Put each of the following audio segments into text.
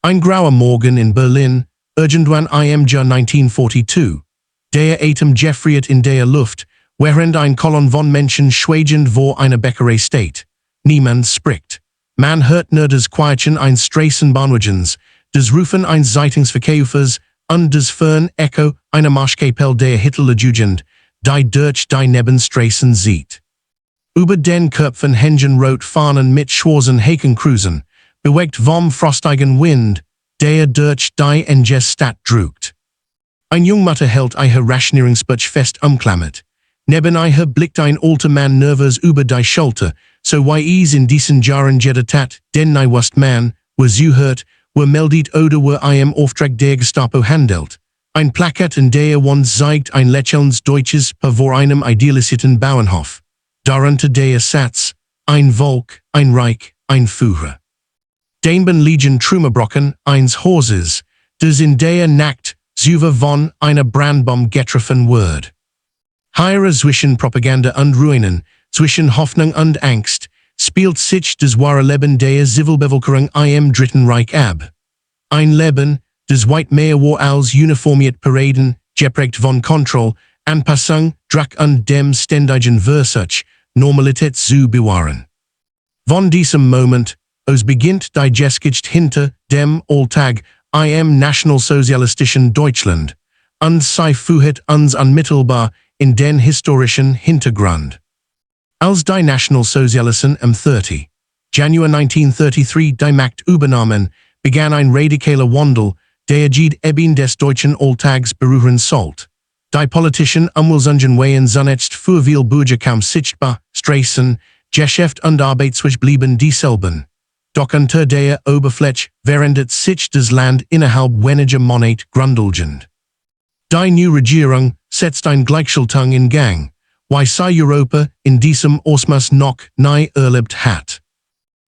Ein grauer Morgen in Berlin, irgendwann im Jahr 1942. Der Atem gefriert in der Luft, während ein Kolonn von Menschen schweigend vor einer Bäckerei steht. Niemand spricht. Man hört nur das Quietschen eines Straßenbahnwagens, das Rufen eines Zeitungsverkäufers und das ferne Echo einer Marschkapelle der Hitler-Deutschland, die durch die Nebenstraßen sieht. Über den Köpfen hängen rot Fahnen mit schwarzen Hakenkreuzern, bewegt vom frostigen Wind, der durch die enge Stadt drückt. Ein Jungmutter hält ihr Rationierungsbuch fest umklammert. Neben ihr blickt ein alter Mann nervös über die Schulter, so wie es in diesen Jahren jeder tat, denn nie wusst man, wo zuhört, wo meldet oder wo im Auftrag der Gestapo handelt. Ein Plakat in der Wand zeigt ein lächelndes deutsches Paar vor einem idealisierten Bauernhof. Darunter der Satz, ein Volk, ein Reich, ein Führer. Daneben liegen Trümmerbrocken eines Hauses, das in der Nacht zuwer von einer Brandbombe getroffen wird. Hier zwischen Propaganda und Ruinen, zwischen Hoffnung und Angst, spielt sich das wahre Leben der Zivilbevölkerung im Dritten Reich ab. Ein Leben, das weit mehr war als uniformiert Paraden, geprägt von Kontrolle, Anpassung, Druck und dem ständigen Versuch, Normalität zu bewahren. Von diesem Moment aus beginnt die Geschichte hinter dem Alltag im nationalsozialistischen Deutschland, und sie führt uns unmittelbar in den historischen Hintergrund. Als die Nationalsozialisten am 30. Januar 1933 die Macht übernahmen, begann ein radikaler Wandel, der eben des deutschen Alltags berühren sollte. Die politischen Umwälzungen waren zunächst für viele Bürger kaum sichtbar, Straßen, Geschäft und Arbeitsweg blieben dieselben. Doch unter der Oberfläche verändert sich das Land innerhalb weniger Monate grundlegend. Die neue Regierung setzt eine Gleichschaltung in Gang, wie sie Europa in diesem Ausmaß noch nie erlebt hat.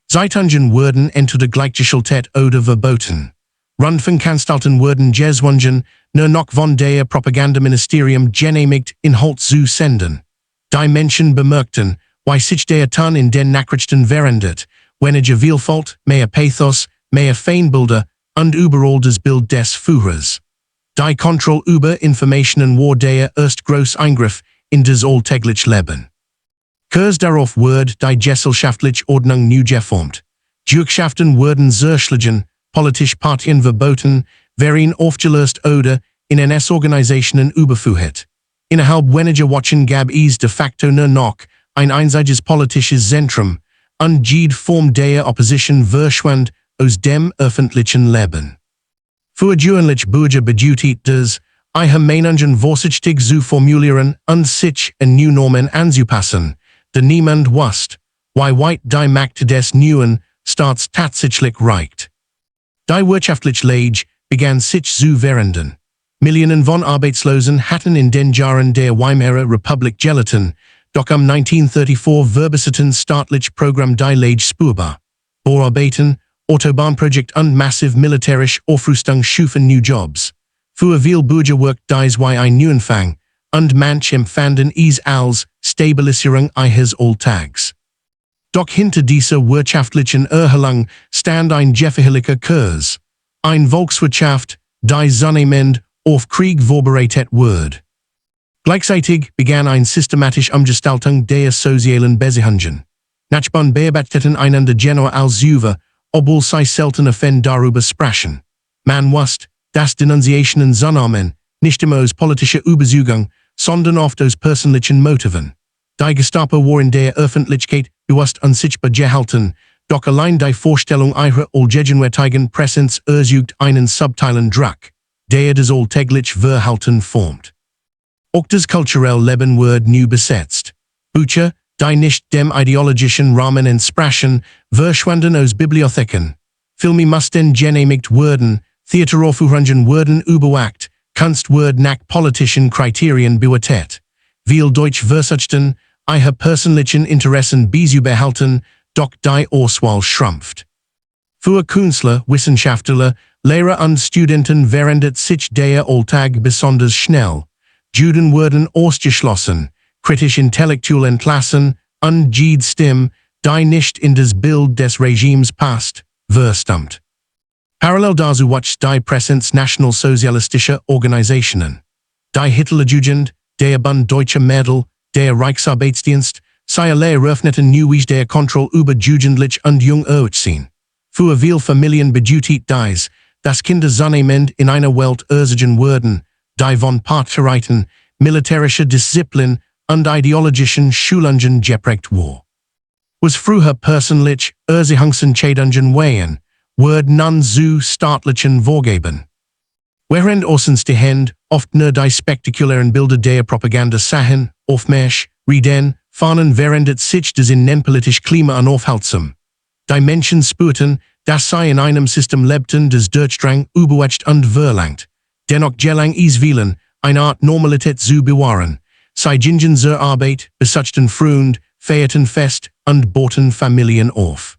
Zeitungen wurden entweder gleichgeschaltet oder verboten. Rundfunkanstalten wurden gezwungen, nur noch von der Propagandaministerium genehmigt Inhalt zu senden. Die Menschen bemerkten, wie sich der Ton in den Nachrichten verändert, weniger Vielfalt, mehr Pathos, mehr Feindbilder und überall das Bild des Führers. Die Kontrolle über Informationen war der erste große Eingriff in das alltägliche Leben. Kurz darauf wird die gesellschaftliche Ordnung neu geformt. Gewerkschaften wurden zerschlagen, politische Partien verboten, werden aufgelöst oder in NS-Organisationen überführt. Innerhalb weniger Wochen gab es de facto nur noch ein einziges politisches Zentrum, und jede Form der Opposition verschwand aus dem öffentlichen Leben. Für gewöhnliche Bürger bedeutet das, ihre Meinungen vorsichtig zu formulieren und sich an neue Normen anzupassen, denn niemand wusste, wie weit die Macht des neuen Staats tatsächlich reicht. Die wirtschaftliche Lage begann sich zu verändern. Millionen von Arbeitslosen hatten in den Jahren der Weimarer Republik gelitten, doch am 1934 verbesserten staatliche Programm die Lage spürbar. Bauarbeiten, Autobahnprojekt und massiv militärische Aufrüstung schufen neue Jobs. Für viele Bürger wirkt dies wie ein Neuanfang, und manche empfanden es als Stabilisierung ihres Alltags. Doch hinter dieser wirtschaftlichen Erholung stand ein gefährlicher Kurs. Eine Volkswirtschaft, die zunehmend auf Krieg vorbereitet wird. Gleichzeitig begann eine systematische Umgestaltung der sozialen Beziehungen. Nachbarn bearbeiteten einander genau als Zuver, obwohl sie selten offen darüber sprechen. Man wusste, dass Denunziationen zunahmen, nicht immer aus politischer Überzeugung, sondern oft aus persönlichen Motiven. Die Gestapo war in der Öffentlichkeit bewusst unsichtbar gehalten, doch allein die Vorstellung ihrer allgegenwärtigen Präsenz erzeugt einen subtilen Druck, der das alltägliche Verhalten formt. Auch das kulturelle Leben wird neu besetzt. Bücher, die nicht dem ideologischen Rahmen entsprechen, verschwanden aus Bibliotheken. Filme mussten genehmigt werden, Theateraufführungen wurden überwacht, Kunst wird nach politischen Kriterien bewertet. Viele Deutsche versuchten, ihre persönlichen Interessen beizubehalten, doch die Auswahl schrumpft. Für Künstler, Wissenschaftler, Lehrer und Studenten verändert sich der Alltag besonders schnell. Juden wurden ausgeschlossen, kritisch-intellektuell entlassen und jede Stimme, die nicht in das Bild des Regimes passt, verstummt. Parallel dazu watch die Präsenz nationalsozialistischer Organisationen. Die Hitler-Deutschland, der Bund Deutscher Mädel, der Reichsarbeitsdienst, sei alle eröffneten neues der Kontrolle über Jugendlich und Jung erziehen. Für viele Familien bedeutet dies, dass Kinder zunehmend in einer Welt erzogen werden, die von Parteien, militärischer Disziplin und ideologischen Schulungen geprägt war. Was früher persönlich Erziehungsentscheidungen waren, werden nun zu staatlichen Vorgaben. Während außens die Hand oft nur die spektakulären Bilder der Propaganda sahen, Aufmarsch, Reden, Fahnen verändert sich das innenpolitische Klima unaufhaltsam. Die Menschen spürten, dass sie in einem System lebten, das Durchdrang, überwacht und verlangt. Dennoch gelang es vielen, eine Art Normalität zu bewahren. Sie gingen zur Arbeit, besuchten Freund, feierten Fest und bauten Familien auf.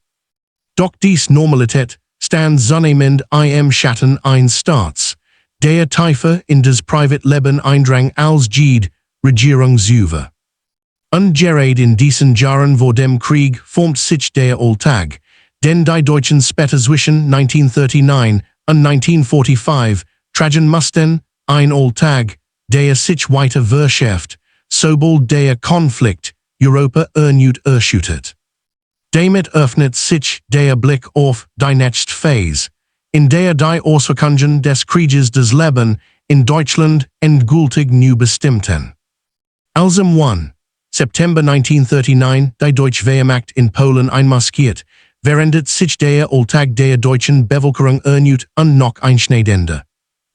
Doch dies Normalität stand zunehmend im Schatten eines Staats, der tiefer in das Privatleben eindrang als jede Regierungsüber. Und gerade in diesen Jahren vor dem Krieg formt sich der Alltag, den die Deutschen später zwischen 1939 und 1945 tragen mussten, ein Alltag, der sich weiter verschärft, sobald der Konflikt Europa erneut erschüttert. Damit öffnet sich der Blick auf die nächste Phase, in der die Auswirkungen des Krieges das Leben in Deutschland endgültig neu bestimmten. Als am 1. September 1939 die Deutsche Wehrmacht in Polen einmarschiert, verändert sich der Alltag der deutschen Bevölkerung erneut und noch einschneidender.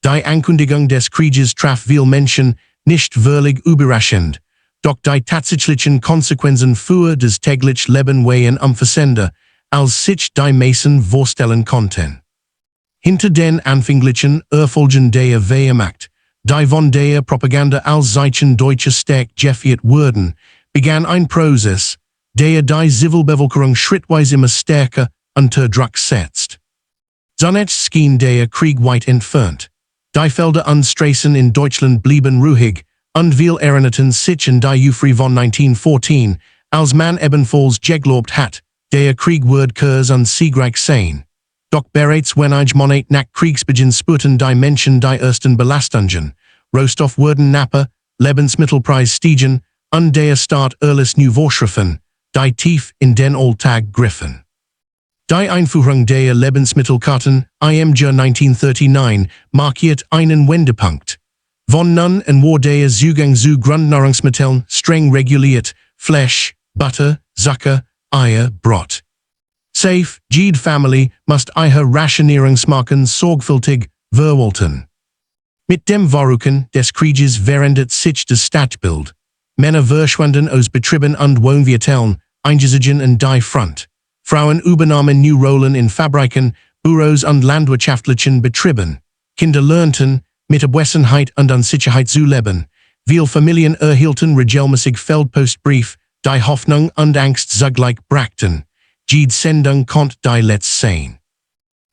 Die Ankündigung des Krieges traf viele Menschen nicht wirklich überraschend, doch die tatsächlichen Konsequenzen für das tägliche Leben waren umfassender, als sich die meisten vorstellen konnten. Hinter den anfänglichen Erfolgen der Wehrmacht, die von der Propaganda als Zeichen deutscher Stärke gefeiert wurden, begann ein Prozess, der die Zivilbevölkerung schrittweise immer stärker unter Druck setzt. Zunächst schien der Krieg weit entfernt. Die Felder und Straßen in Deutschland blieben ruhig, und viele erinnerten sich an die Euphorie von 1914, als man ebenfalls geglaubt hat, der Krieg würde kurz und siegreich sein. Doch bereits wenige Monate nach Kriegsbeginn spürten die Menschen die ersten Belastungen. Rohstoff wurden knapper, Lebensmittelpreis stiegen, und der Staat erließ neue Vorschriften, die tief in den Alltag griffen. Die Einführung der Lebensmittelkarten im Jahr 1939 markiert einen Wendepunkt. Von nun an war der Zugang zu Grundnahrungsmitteln streng reguliert, Fleisch, Butter, Zucker, Eier, Brot. Safe, jede Familie muss ihre Rationierungsmarken sorgfältig verwalten. Mit dem Vorrücken des Krieges verändert sich das Stadtbild. Männer verschwanden aus Betrieben und Wohnvierteln, eingezogen in die Front. Frauen übernahmen neue Rollen in Fabriken, Büros und landwirtschaftlichen Betrieben. Kinder lernten, mit Abwesenheit und Unsicherheit zu leben. Viele Familien erhielten regelmäßig Feldpostbrief, die Hoffnung und Angst zugleich brachten. Jede Sendung konnte die letzte sein.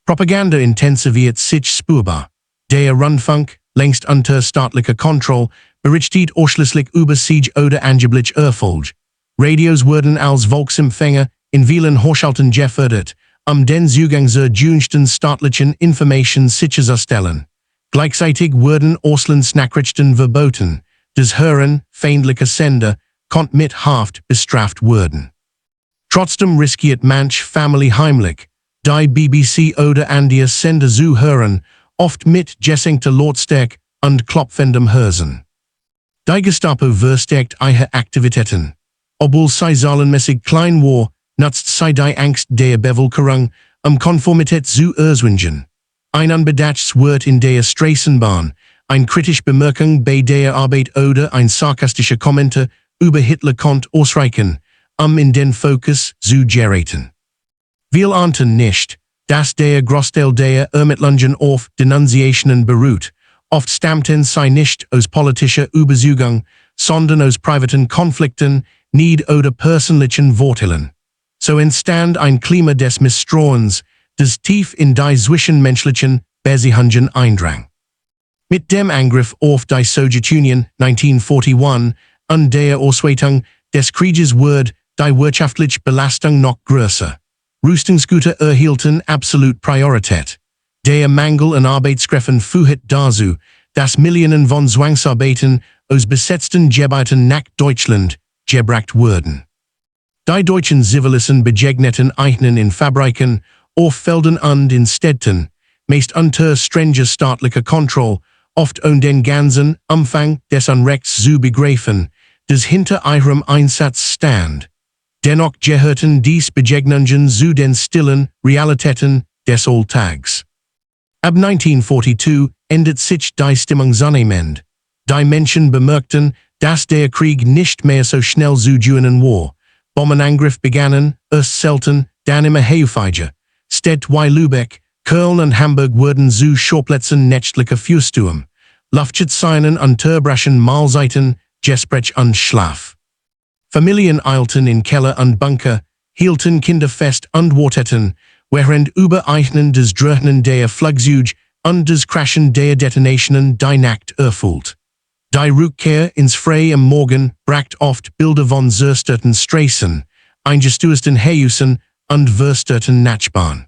Propaganda intensiviert sich spürbar. Der Rundfunk, längst unter staatlicher Kontrolle, berichtet ausschließlich über Sieg oder angeblich Erfolg. Radios wurden als Volksempfänger in vielen Haushalten gefördert, den Zugang zur jüngsten staatlichen Information sicherzustellen. Gleichzeitig wurden Auslandsnachrichten verboten. Das Hören feindlicher Sender konnte mit Haft bestraft werden. Trotzdem riskiert manch Familie heimlich, die BBC oder andere Sender zu hören, oft mit gesenkter Lautstärke und klopfendem Hören. Die Gestapo verstärkt ihre Aktivitäten. Obwohl sie zahlenmäßig klein war, nutzt sie die Angst der Bevölkerung, Konformität zu erzwingen. Ein unbedachtes Wort in der Straßenbahn, eine kritische Bemerkung bei der Arbeit oder ein sarkastischer Kommentar über Hitler konnte ausreichen, in den Fokus zu geraten. Wir ahnten nicht, dass der Großteil der Ermittlungen auf Denunziationen beruht. Oft stammten sie nicht aus politischer Überzeugung, sondern aus privaten Konflikten, Need oder persönlichen Vorteilen. So entstand ein Klima des Misstrauens, das tief in die zwischenmenschlichen Beziehungen eindrang. Mit dem Angriff auf die Sowjetunion 1941 und der Ausweitung des Krieges wurde die wirtschaftliche Belastung noch größer. Rüstungsgüter erhielten absolut Priorität. der Mangel an Arbeitskräften führt dazu, dass Millionen von Zwangsarbeitern aus besetzten Gebieten nach Deutschland gebracht wurden. Die deutschen Zivilisten begegneten Eichnen in Fabriken, auf Feldern und in Städten, meist unter strenger staatlicher Kontrolle, oft ohne den ganzen Umfang des Unrechts zu begreifen, das hinter ihrem Einsatz stand. Dennoch gehörten dies Begegnungen zu den stillen Realitäten des Alltags. Ab 1942 endet sich die Stimmung zunehmend. Die Menschen bemerkten, dass der Krieg nicht mehr so schnell zu gewinnen war. Bombenangriff begannen, erst selten, dann immer häufiger. Städte wie Lübeck, Köln und Hamburg wurden zu Schauplätzen nächtlicher Fürsttum. Luftschützen unterbrachen Mahlzeiten, Gespräch und Schlaf. Familien eilten in Keller und Bunker, hielten Kinder fest und warteten, während über Eichnen des Dröhnen der Flugzeug und des Crashen der Detonationen die Nacht erfüllt. Die Rückkehr ins Freie am Morgen bracht oft Bilder von zerstörten Straßen, eingesturzten Häusen und verstörten Nachbarn.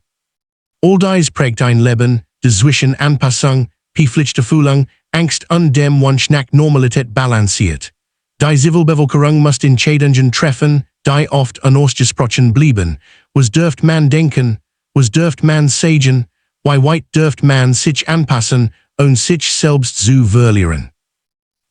All dies prägt ein Leben, das zwischen Anpassung, Pflichterfüllung, Angst und dem Wunsch nach Normalität balanciert. Die Zivilbevölkerung muss Entscheidungen treffen, die oft unausgesprochen blieben. Was dürft man denken? Was dürft man sagen? Wie weit dürft man sich anpassen, und sich selbst zu verlieren?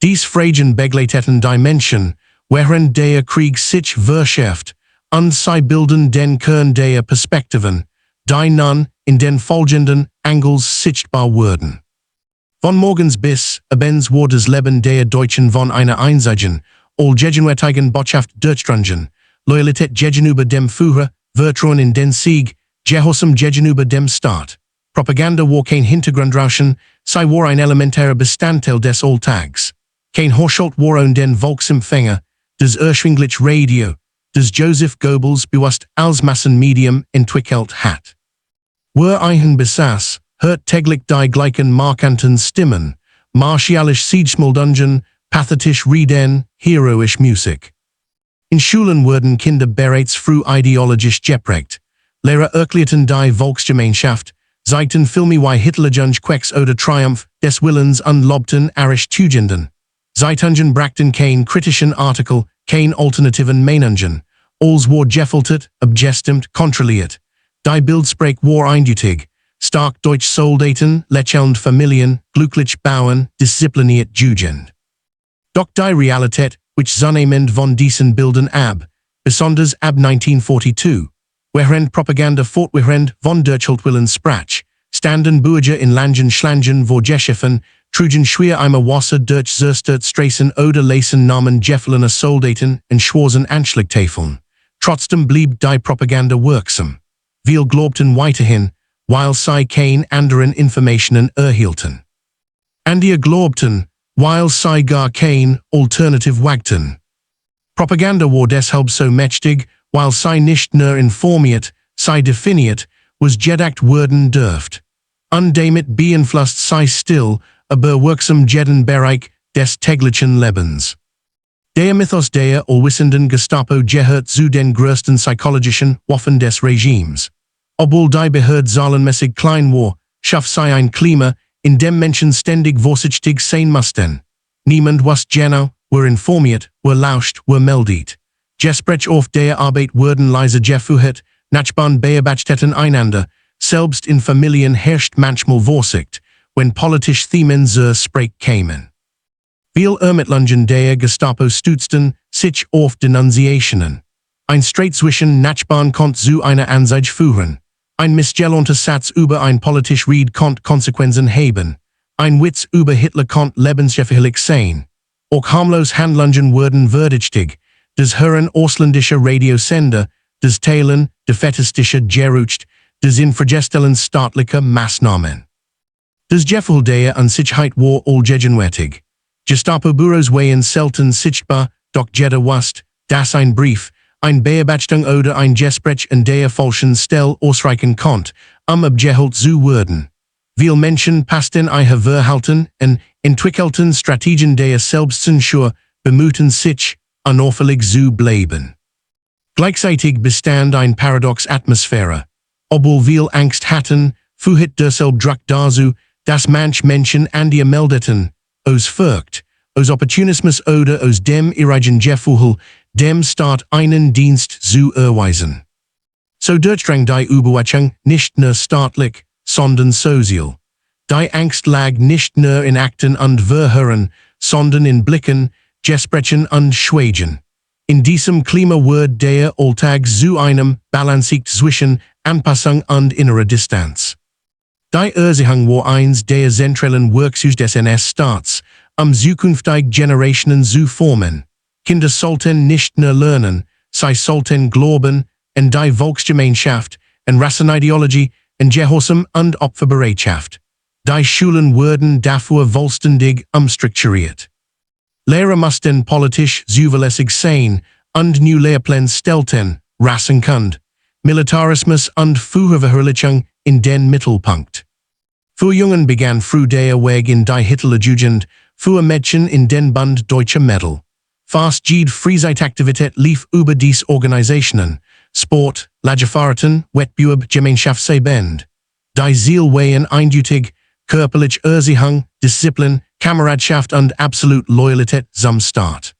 Dies Fragen begleiteten die Menschen, während der Krieg sich verschärft, und sie bilden den Kern der Perspektiven, die nun in den folgenden Angles sichtbar wurden. Von morgens bis abends war das Leben der Deutschen von einer einzigen, allgegenwärtigen Botschaft durchdrungen, Loyalität gegenüber dem Führer, Vertrauen in den Sieg, Gehorsam gegenüber dem Staat. Propaganda war kein Hintergrundrauschen, sie war ein elementarer Bestandteil des Alltags. Kein Haushalt war ohne den Volksempfänger, das erschwingliche Radio, das Joseph Goebbels bewusst als Massenmedium entwickelt hat. Wer einen besaß, hört täglich die gleichen markanten Stimmen, martialisch Siegesmeldungen, pathetisch Reden, heroisch Musik. In Schulen wurden Kinder bereits früh ideologisch geprägt. Lehrer erklärten die Volksgemeinschaft, zeigten Filme wie Hitler-Deutschland Quecks oder Triumph des Willens und lobten arisch Tugenden. Zeitungen brachten kein kritischen Artikel, kein alternativen Meinungen. Alles war gefiltert, abgestimmt, kontrolliert. Die Bildsprache war eindeutig. Stark deutsche Soldaten, lächelnd Familien, glücklich bauen, diszipliniert Jugend. Doch die Realität, which zunehmend von diesen Bildern ab, besonders ab 1942, während Propaganda fortwährend von Durchhaltwillen sprach, standen Bürger in langen Schlangen vor Geschäften, trugen schwer Wasser durch zerstört Straßen oder lesen Namen gefallener Soldaten in schwarzen Anschlagtafeln. Trotzdem blieb die Propaganda wirksam. Wir glaubten weiterhin, weil sie kein anderen Informationen erhielten. Andere glaubten, weil sie gar kein Alternative wagten. Propaganda war deshalb so mächtig, weil sie nicht nur informiert, sie definiert, was gedacht werden dürft. Und damit beeinflusst sie still, aber wirksam jeden Bereich des täglichen Lebens. Der Mythos der allwissenden Gestapo gehört zu den größten psychologischen Waffen des Regimes. Obwohl die Behörde zahlenmäßig klein war, schafft sie ein Klima, in dem Menschen ständig vorsichtig sein mussten. Niemand was genau, wer informiert, wer lauscht, wer meldet. Gespräch auf der Arbeit wurden leise geführt, Nachbarn beobachteten einander, selbst in Familien herrscht manchmal Vorsicht, wenn politische Themen zur Sprache kämen. Viele Ermittlungen der Gestapo stützten sich auf Denunziationen. Ein Streit zwischen Nachbarn konnte zu einer Anzeige führen. Ein missgelernter Satz über ein politisches Rede konnte Konsequenzen haben. Ein Witz über Hitler konnte lebensgefährlich sein. Auch harmlos Handlungen wurden verdächtig. Das Hören ausländischer Radiosender, das Teilen defetistischer Gerüchte, das Infragestellen staatlicher Maßnahmen. Das Gefühl der Unsicherheit war allgegenwärtig. Gestapo-Büros waren selten sichtbar, doch jeder wusste, dass ein Brief, ein Beobachtung oder ein Gespräch an der falschen Stelle ausreichen konnte, abgeholt zu werden. Viele Menschen passten ihr Verhalten und entwickelten Strategien der Selbstzensur, bemühten sich, unauffällig zu bleiben. Gleichzeitig bestand ein paradox Atmosphäre. Obwohl wir Angst hatten, Fuhit derselb Druck dazu, das manch Menschen an die Meldeten, os Furcht, os Opportunismus oder os dem ihrigen Gefühl, dem Staat einen Dienst zu erweisen. So durchdrang die Überwachung nicht nur staatlich, sondern sozial. Die Angst lag nicht nur in Akten und Verhören, sondern in Blicken, Gesprächen und Schweigen. In diesem Klima wurde der Alltag zu einem Balanciert zwischen Anpassung und innerer Distanz. Die Ursache war eins der zentralen Werkzeuge des NS-Staats, zukünftige Generationen zu formen. Kinder sollten nicht nur lernen, sie sollten glauben, in die Volksgemeinschaft, in Rassenideologie, in Gehorsam und Opferbereitschaft. Die Schulen wurden dafür vollständig umstrukturiert. Lehrer mussten politisch zuverlässig sein und new Lehrpläne stellten, Rassenkund, Militarismus und Verherrlichung in den Mittelpunkt. Für Jungen begann früh der Weg in die Hitler-Deutschland, für Mädchen in den Bund deutscher Mädel. Fast jede Freizeitaktivität lief über dies Organisationen, Sport, Lagerfahrten, Wettbewerb, Gemeinschaftsverband. Die Ziel waren eindeutig, körperlich Erziehung, Disziplin, Kameradschaft und absolut Loyalität zum Staat.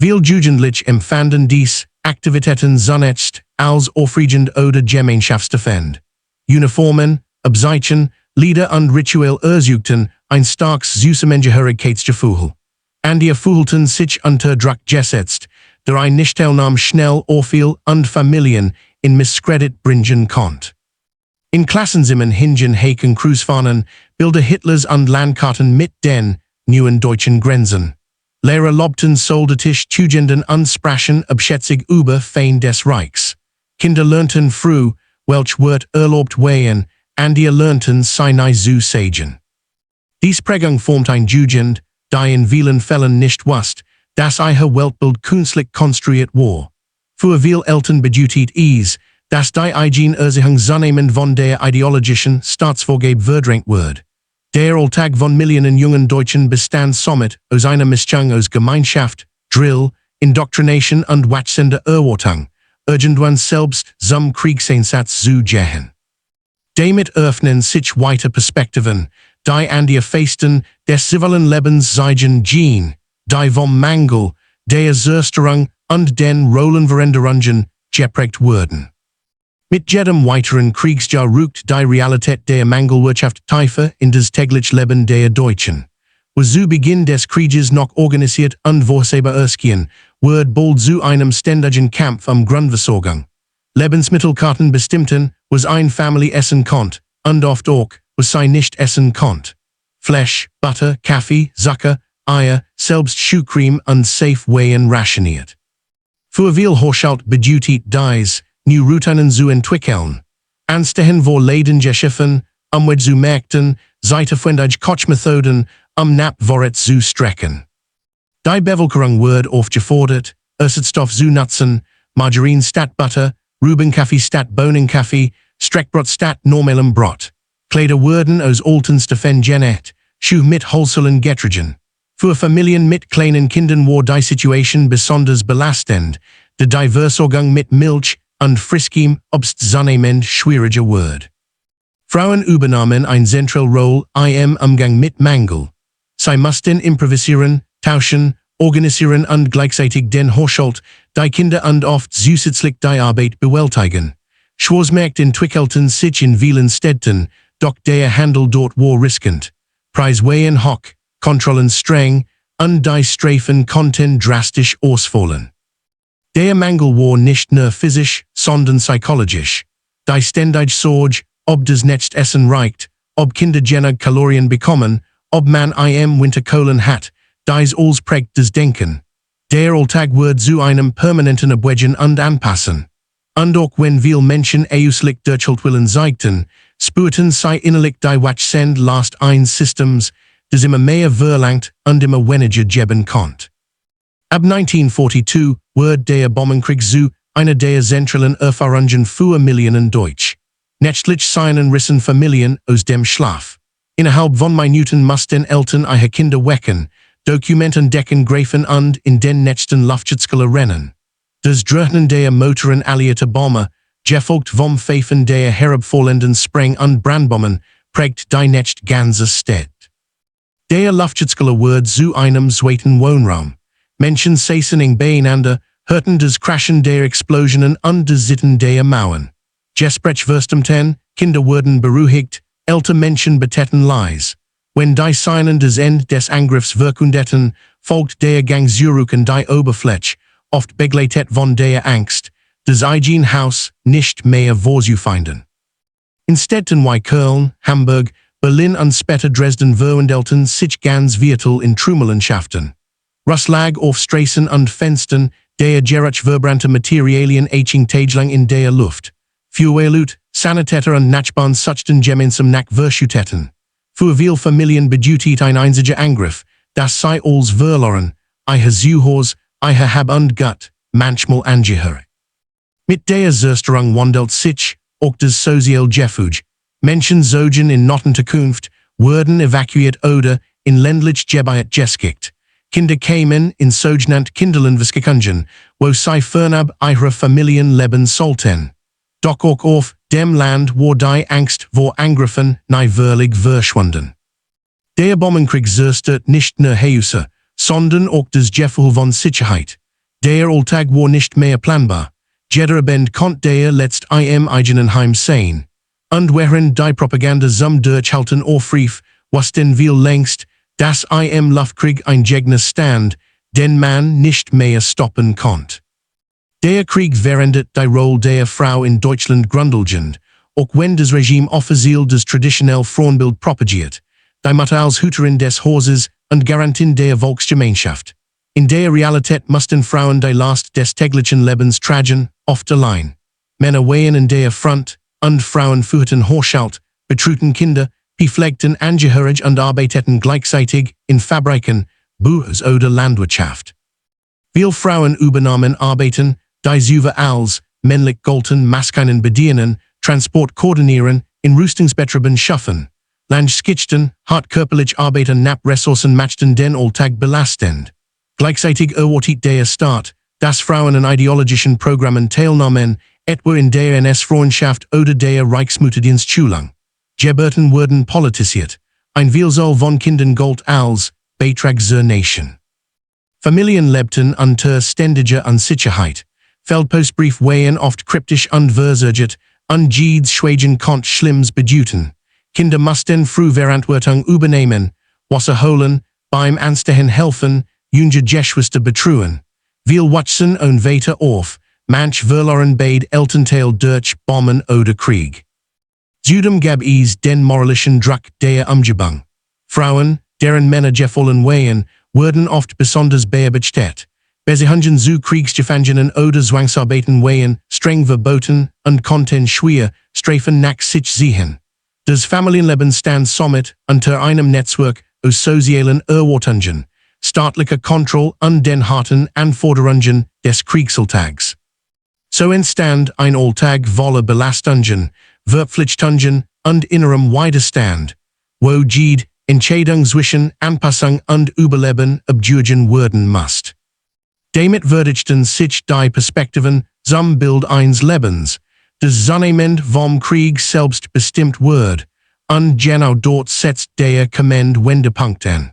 Viele Jugendliche empfanden dies Aktivitäten zunächst als aufregend oder gemeinschaftsstiftend. Uniformen, Abzeichen, Lieder und Ritual erzeugten ein starkes Zusammengehörigkeitsgefühl. Die fühlten sich unter Druck gesetzt, der ein Nichtteilnahme schnell auffiel und Familien in Misskredit bringen konnte. In Klassenzimmern hingen Haken Kreuzfahnen, Bilder Hitlers und Landkarten mit den neuen deutschen Grenzen. Lehrer lobten soldatisch Tugenden und sprachen abschätzig über Feind des Reichs. Kinder lernten früh, welch wird erlaubt wären, und ihr lernten seine zu sagen. Dies Prägung formt ein Jugend, die in vielen Fällen nicht wusste, dass ihr Weltbild künstlich konstruiert war. Für viele Eltern bedeutet es, dass die eigene Erziehung zunehmend von der ideologischen Staatsvorgabe verdrängt wird. Der Alltag von Millionen jungen Deutschen bestand somit aus einer Mischung aus Gemeinschaft, Drill, Indoctrination und wachsender Erwartung, irgendwann selbst zum Kriegseinsatz zu gehen. Damit öffnen sich weite Perspektiven, die an die Festen des zivilen Lebens zeigen gehen, die vom Mangel, der Zerstörung und den Rollenveränderungen geprägt wurden. Mit jedem weiteren Kriegsjahr rückt die Realität der Mangelwirtschaft tiefer in das tägliche Leben der Deutschen. Wo zu Beginn des Krieges noch organisiert und vorhersehbar erschien, wird bald zu einem ständigen Kampf Grundversorgung. Lebensmittelkarten bestimmten, was ein Family essen konnte, und oft auch, was sie nicht essen konnte. Fleisch, Butter, Kaffee, Zucker, Eier, selbst Schuhcreme und Safewayen rationiert. Für viel Haushalt bedeutet dies, new Routinen zu entwickeln. Anstehen vor Läden geschaffen, Weg zu Märkten, zeitverwendige Kochmethoden, Napvorrat zu strecken. Die Bevölkerung wird oft gefordert, Ersatzstoff zu nutzen, Margarine statt Butter, Rübenkaffee statt Bohnenkaffee, Streckbrot statt normalem Brot. Kleider wurden aus alten Stoffen genäht, Schuhe mit Holzelen getragen. Für Familien mit kleinen Kindern war die Situation besonders belastend, der die Versorgung mit Milch und frischem Obst zunehmend schwieriger wird. Frauen übernahmen eine zentrale Rolle im Umgang mit Mangel. Sie mussten improvisieren, tauschen, organisieren und gleichzeitig den Haushalt, die Kinder und oft zusätzlich die Arbeit bewältigen. Schwarzmärkte entwickelten sich in vielen Städten, doch der Handel dort war riskant. Preise waren hoch, Kontrollen streng, und die Strafen konnten drastisch ausfallen. Der Mangel war nicht nur physisch, sondern psychologisch. Die ständige Sorge, ob das Essen reicht, ob Kinder genug Kalorien bekommen, ob man im Winter Kohlen hat, dies alles prägt das Denken. Der Alltag wird zu einem permanenten Abwägen und Anpassen. Und auch wenn viele Menschen äußerlich Durchhaltwillen zeigten, spürten sie innerlich die Wachsend last eines Systems, das immer mehr verlangt und immer weniger geben konnte. Ab 1942 wurde der Bombenkrieg zu einer der zentralen Erfahrungen für Millionen Deutsch. Nächtlich seien rissen Familien aus dem Schlaf. Innerhalb von Minuten mussten Eltern ihre Kinder wecken, Dokumenten decken greifen und in den nächsten Luftschutzkeller rennen. Das Dröhnen der Motoren alliierter Bomber, gefolgt vom Pfeifen der herabvorlenden Spreng und Brandbomben, prägt die nicht ganze Stadt. Der Luftschützgele Word zu einem zweiten Wohnraum. Menschen säßen beieinander, hörten das Crashen der Explosionen und das Sitten der Mauern. Gesprech verstumten, Kinder wurden beruhigt, ältere Menschen betäten leis. Wenn die Signen des End des Angriffs verkündeten, folgt der Gang zurück in die Oberfläche, oft begleitet von der Angst, das eigene Haus nicht mehr vorzufinden. In Städten wie Köln, Hamburg, Berlin und später Dresden verwandelten sich ganz Viertel in Trümmerlandschaften. Russ lag auf Straßen und Fenstern, der Gerach verbrannte Materialien aching tagelang in der Luft. Feuerwehrleute, Sanitäter und Nachbarn suchten gemeinsam nach Verschütteten. Für viele Familien bedeutet ein einziger Angriff, dass sie alles verloren, ihr Zuhause, ihr Hab und Gut, manchmal Angehörige. Mit der Zerstörung wandelt sich auch das Sozialgefüge. Menschen zogen in Nottenzukunft, wurden evakuiert oder in ländlich Gebiet geschickt. Kinder kämen in sogenannte Kinderlandwirtschaften, wo sie fernab ihrer Familien leben sollten. Doch auch auf dem Land, wo die Angst vor Angriffen neuwürdig verschwunden. Der Bombenkrieg zerstört nicht nur Häuser, sondern auch das Gefühl von Sicherheit. Der Alltag war nicht mehr planbar. Jeder Abend konnte der letzt im eigenen Heim sein. Und während die Propaganda zum Durchhalten aufrief, was denn viel längst, dass im Luftkrieg ein Gegner stand, den man nicht mehr stoppen konnte. Der Krieg verändert die Rolle der Frau in Deutschland grundlegend, auch wenn das Regime offiziell das traditionelle Frauenbild propagiert, die Mutter als Hüterin des Hauses und Garantin der Volksgemeinschaft. In der Realität mussten Frauen die Last des täglichen Lebens tragen, oft allein. Männer wehen in der Front, und Frauen führten Haushalt, betrüten Kinder, bepflegten Angehörige und arbeiteten gleichzeitig in Fabriken, Büros oder Landwirtschaft. Viele Frauen übernahmen Arbeiten, die sie als männlich galten, Maskinen bedienen, Transport koordinieren, in Rüstungsbetrieben schaffen. Landskitchten, hart körperlich arbeiten knapp Ressourcen machten den Alltag belastend. Gleichzeitig erwartet der Staat, dass Frauen an ideologischen Programmen teilnahmen, etwa in der NS-Freundschaft oder der Reichsmutterdienstschulung. Geburten wurden politisiert, ein Vielzahl von Kindern galt als Beitrag zur Nation. Familien lebten unter ständiger Unsicherheit. Feldpostbrief wehen oft kryptisch und versurget, und jedes Schweigen konnte Schlimmes bedeuten. Kinder mussten früh Verantwortung übernehmen, Wasser holen, beim Anstehen helfen, junge Geschwister betreuen. Viel Watson und weiter auf, manch verloren beid Elternteil durch Bomben oder Krieg. Zudem gab es den moralischen Druck der Umgebung. Frauen, deren Männer gefallen wehen, wurden oft besonders beobachtet. Beziehungen zu Kriegsgefangenen oder Zwangsarbeiten wehen, streng verboten und konnten schwer Strafen nach sich ziehen. Das Familienleben stand somit unter einem Netzwerk aus sozialen Erwartungen, staatlicher Kontrolle und den harten Anforderungen des Kriegsalltags. So entstand ein Alltag voller Belastungen, Verpflichtungen und innerem Widerstand, wo jede Entscheidung zwischen Anpassung und Überleben abwägen werden musste. Damit würdigten sich die Perspektiven zum Bild eines Lebens, das zunehmend vom Krieg selbst bestimmt wird, und genau dort setzt der kommende Wendepunkt an.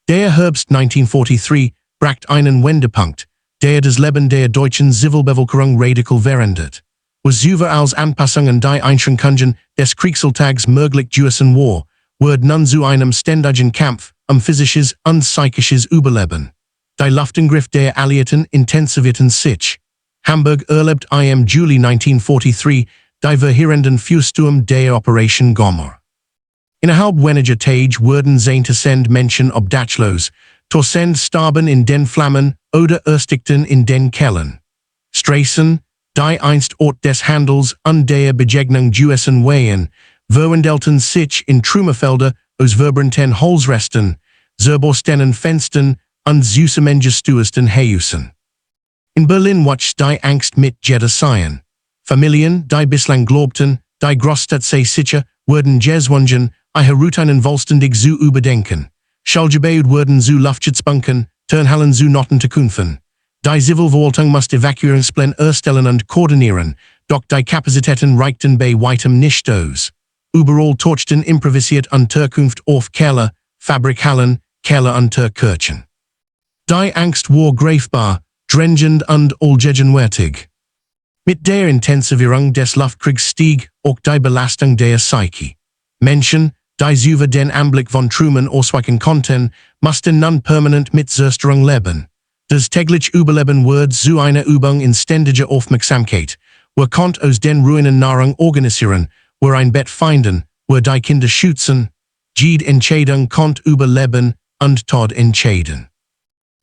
Der Herbst 1943 brachte einen Wendepunkt, der das Leben der deutschen Zivilbevölkerung radikal verändert. Was über als Anpassung an die Einschränkungen des Kriegsalltags möglich gewesen war, wurde nun zu einem ständigen Kampf physisches und psychisches Überleben. Die Luftangriff der Alliierten intensivierten sich. Hamburg erlebt im Juli 1943 die verheerenden Feuersturm der Operation Gommer. Innerhalb weniger Tage wurden zehntausend Menschen obdachlos, tausend starben in den Flammen oder erstigten in den Kellern. Straßen, die einst Ort des Handels und der Begegnung gewesen waren, verwandelten sich in Trümmerfelder aus verbrannten Holzresten, zerborstenen Fenstern und zusammengesturzten Häusern. In Berlin wuchs die Angst mit jeder sein. Familien, die bislang glaubten, die Großstadt sei sicher, wurden gezwungen, ihre Routinen vollständig zu überdenken. Schulgebäude wurden zu Luftschutzbunkern, Turnhallen zu Nottenzukunften. Die Zivilverwaltung musste Evakuierungspläne erstellen und koordinieren, doch die Kapazitäten reichten bei weitem nicht aus. Überall tauchten improvisiert Unterkunft auf Keller, Fabrikhallen, Keller unter Kirchen. Die Angst war greifbar, drängend und allgegenwärtig. Mit der Intensivierung des Luftkriegs stieg auch die Belastung der Psyche. Menschen, die über den Anblick von Truman ausweichen konnten, mussten nun permanent mit Zerstörung leben. Das tägliche Überleben wurde zu einer Übung in ständiger Aufmerksamkeit. Wer konnte aus den Ruinen Nahrung organisieren, wer ein Bett finden, wer die Kinder schützen, jede Entscheidung konnte überleben und Tod entscheiden.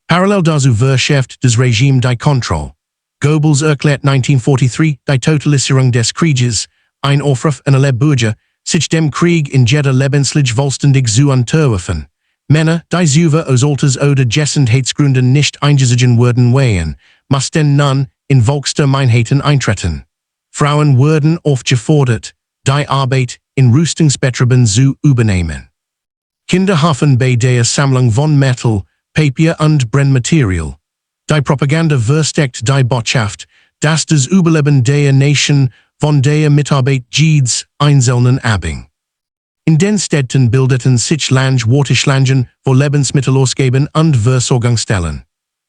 Parallel dazu verschärft das Regime die Kontrolle. Goebbels erklärt 1943 die Totalisierung des Krieges, ein Aufruf an alle Bürger, sich dem Krieg in jeder Lebenslich vollständig zu unterwerfen. Männer, die über aus Alters oder Gesundheitsgründen nicht eingesetzt wurden wehen, mussten nun in Volksgemeinheiten eintreten. Frauen wurden aufgefordert, die Arbeit in Rüstungsbetrieben zu übernehmen. Kinder halfen bei der Sammlung von Metal, Papier und Brennmaterial. Die Propaganda versteckt die Botschaft, dass das Überleben der Nation von der Mitarbeit jedes Einzelnen abhing. In den Städten bildeten sich Warteschlangen, wo Lebensmittel ausgeben und Versorgungsstellen.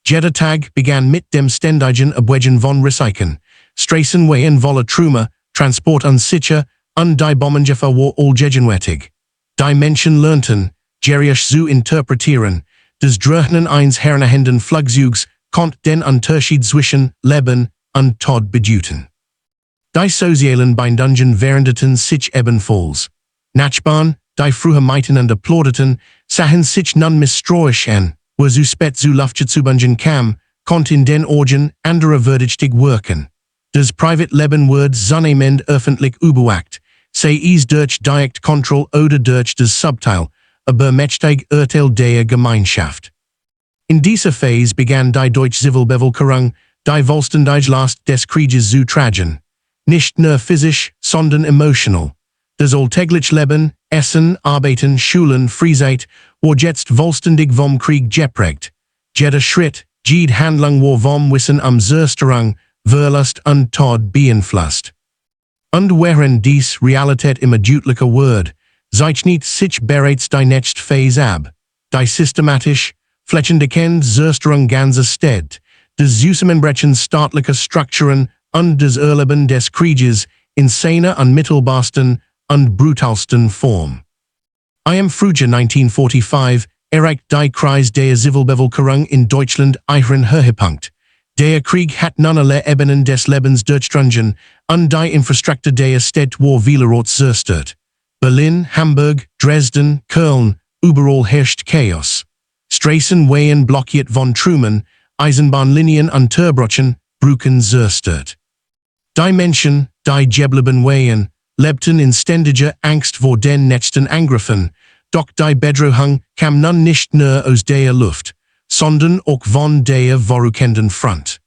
Jeder Tag begann mit dem ständigen Abwägen von Recyceln, Straßenwegen voller Trümmer, Transport unsicher und die Bombengefahr war allgegenwärtig. Die Menschen lernten, gerisch zu interpretieren, das Dröhnen eines herrnehmenden Flugzeugs konnte den Unterschied zwischen Leben und Tod bedeuten. Die sozialen Bindungen veränderten sich ebenfalls. Nachbarn, die früher miteinander plaudierten, sahen sich nun misstrauisch an, wer zu spät zu Luftzubangen kam, konnte in den Orgen anderer würdig wirken. Das Privatleben wurde zunehmend öffentlich überwacht, sei es durch die Kontrolle oder durch das Subteil, aber mächtig Urteil der Gemeinschaft. In dieser Phase begann die deutsche Zivilbevölkerung, die vollständig Last des Krieges zu tragen. Nicht nur physisch, sondern emotional. Das alltägliche Leben, Essen, Arbeiten, Schulen, Freizeit, war jetzt vollständig vom Krieg geprägt. Jeder Schritt, jede Handlung war vom Wissen Zerstörung, Verlust und Tod beeinflusst. Und während dies Realität immer deutlicher wurde, zeichnet sich bereits die nächste Phase ab. Die systematisch, flächendeckende Zerstörung ganzer Städte, das Zusammenbrechen staatlicher Strukturen und das Erleben des Krieges in seiner unmittelbarsten und brutalsten Form. Im Frühjahr 1945 erreicht die Krise der Zivilbevölkerung in Deutschland ihren Höhepunkt. Der Krieg hat nun alle Ebenen des Lebens durchdrungen und die Infrastruktur der Städte war vielerorts zerstört. Berlin, Hamburg, Dresden, Köln, überall herrscht Chaos. Straßen wehen blockiert von Trümmern, Eisenbahnlinien unterbrochen, Brücken zerstört. Die Menschen, die geblieben wehen, lebten in ständiger Angst vor den nächsten Angriffen, doch die Bedrohung kam nun nicht nur aus der Luft, sondern auch von der vorrückenden Front.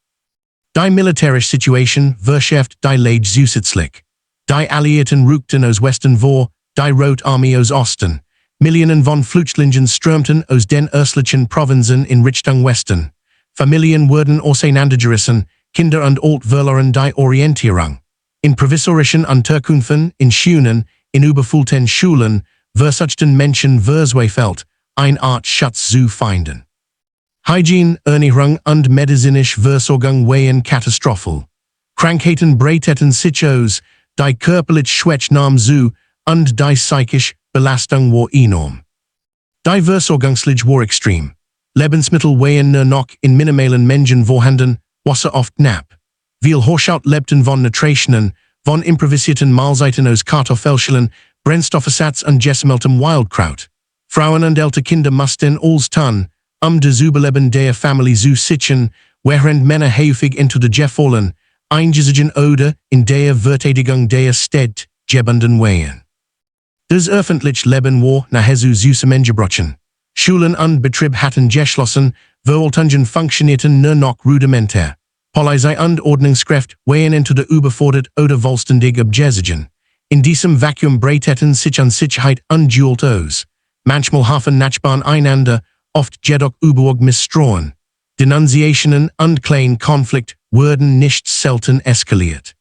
Die militärische Situation verschärft die Lage zusätzlich. Die Alliierten rückten aus Westen vor, die Rote Armee aus Osten. Millionen von Flüchtlingen strömten aus den östlichen Provinzen in Richtung Westen. Familien wurden auseinandergerissen, Kinder und Alt verloren die Orientierung. In provisorischen Unterkünften, in Schulen, in überfüllten Schulen, versuchten Menschen verzweifelt, eine Art Schutz zu finden. Hygiene, Ernährung und medizinische Versorgung waren katastrophal. Krankheiten breiteten sich aus, die körperliche Schwäche nahm zu, und die psychische Belastung war enorm. Die Versorgungslage war extrem. Lebensmittel waren nur noch in minimalen Mengen vorhanden, Wasser oft knapp. Viel Haushaut lebten von Nutritionen, von improvisierten Mahlzeiten aus Kartoffelschalen, Brennstoffersatz und gesammeltem Wildkraut. Frauen und ältere Kinder mussten alles tun, das Überleben der Familie zu sichern, während Männer häufig unter der Gefallen, eingesetzt oder in der Verteidigung der Städte gebunden waren. Das öffentliche Leben war nahezu zusammengebrochen. Schulen und Betrieb hatten geschlossen, Verwaltungen funktionierten nur noch rudimentär. Polizei und Ordnungskräfte waren entweder überfordert oder vollständig abgesetzt. In diesem Vakuum breiteten sich Unsicherheit und Gewalt aus. Manchmal halfen Nachbarn einander, oft jedoch überhaupt Misstrauen. Denunziationen und kleine Konflikte wurden nicht selten eskaliert.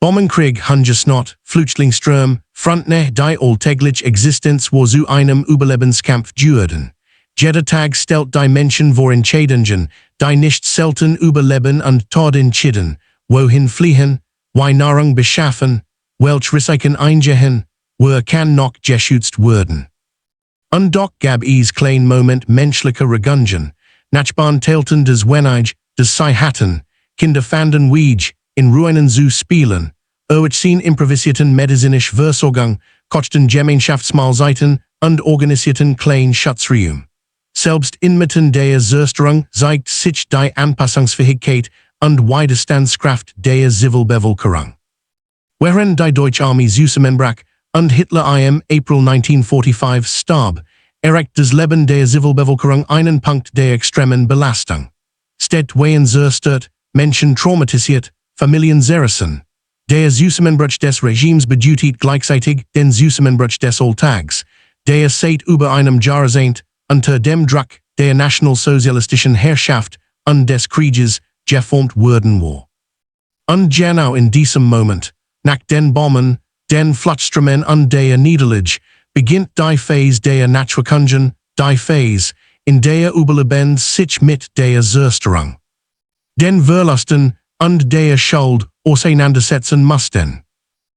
Bombenkrieg Hungersnot, Flüchtlingsstrom, Frontne die alltägliche Existenz war zu einem Überlebenskampf geworden. Jeder Tag stellt die Menschen vor Entscheidungen, die nicht selten über Leben und Tod entschieden, wohin fliehen, wie Nahrung beschaffen, welch Risiken eingehen, wo kann noch geschützt werden. Und doch gab es klein Moment menschlicher Regungen, nachbarn teilten des Wenige, des sie hatten, Kinder fanden Weg, in Ruinen zu spielen, oetzien improvisierten medizinisch Versorgung, kochten Gemeinschaftsmahlzeiten und organisierten klein Schutzraum. Selbst inmitten der Zerstörung zeigt sich die Anpassungsfähigkeit und Widerstandskraft der Zivilbevölkerung. Während die Deutsche Armee zusammenbrach und Hitler im April 1945 starb, erreicht das Leben der Zivilbevölkerung einen Punkt der extremen Belastung. Städte waren zerstört, Menschen traumatisiert, Familien zerrissen. Der Zusammenbruch des Regimes bedeutet gleichzeitig den Zusammenbruch des Alltags, der seit über einem Jahrzehnt unter dem Druck der nationalsozialistischen Herrschaft und des Krieges geformt worden war. Und genau in diesem Moment, nach den Bomben, den Fluchtströmen und der Niederlage, beginnt die Phase der Naturkundung, die Phase, in der Überlebend sich mit der Zerstörung, den Verlusten und der Schuld auseinandersetzen mussten.